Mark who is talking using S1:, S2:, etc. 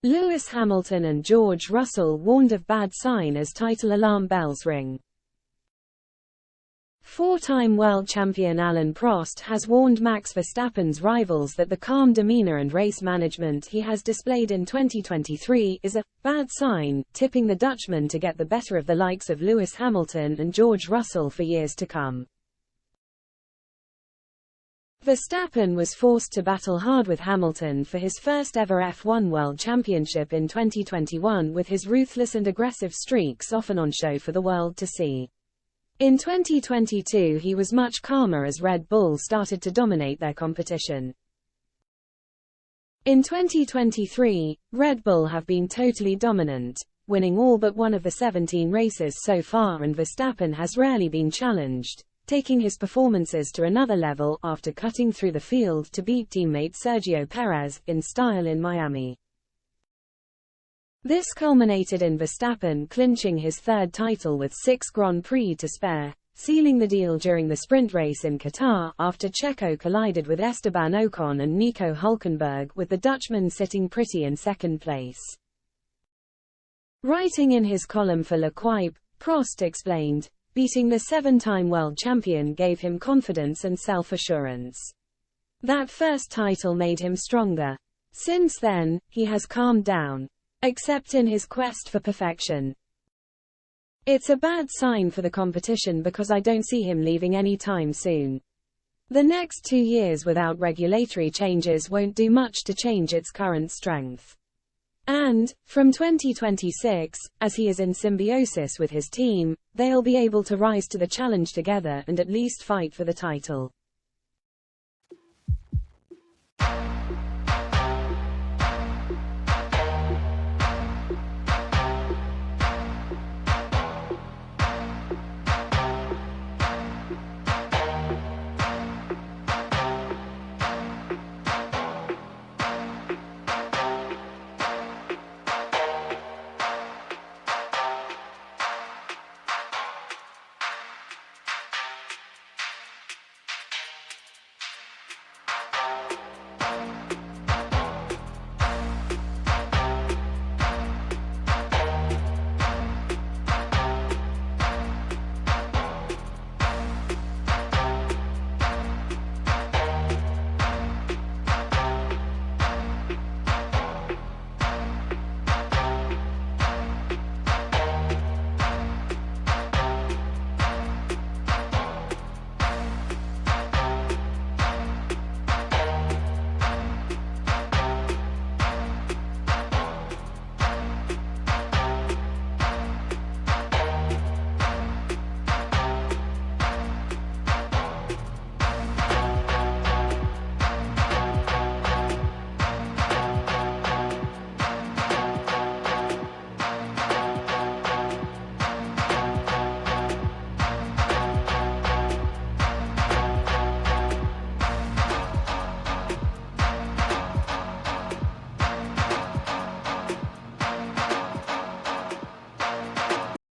S1: Lewis Hamilton and George Russell warned of bad sign as title alarm bells ring. Four-time world champion Alain Prost has warned Max Verstappen's rivals that the calm demeanor and race management he has displayed in 2023 is a bad sign, tipping the Dutchman to get the better of the likes of Lewis Hamilton and George Russell for years to come. Verstappen was forced to battle hard with Hamilton for his first ever F1 World Championship in 2021, with his ruthless and aggressive streaks often on show for the world to see. In 2022 he was much calmer as Red Bull started to dominate their competition. In 2023, Red Bull have been totally dominant, winning all but one of the 17 races so far, and Verstappen has rarely been challenged, taking his performances to another level after cutting through the field to beat teammate Sergio Perez in style in Miami. This culminated in Verstappen clinching his third title with 6 Grand Prix to spare, sealing the deal during the sprint race in Qatar after Checo collided with Esteban Ocon and Nico Hülkenberg, with the Dutchman sitting pretty in second place. Writing in his column for L'Equipe, Prost explained, "Beating the 7-time world champion gave him confidence and self-assurance. That first title made him stronger. Since then, he has calmed down. Except in his quest for perfection. It's a bad sign for the competition because I don't see him leaving anytime soon. The next 2 years without regulatory changes won't do much to change its current strength. And, from 2026, as he is in symbiosis with his team, they'll be able to rise to the challenge together and at least fight for the title."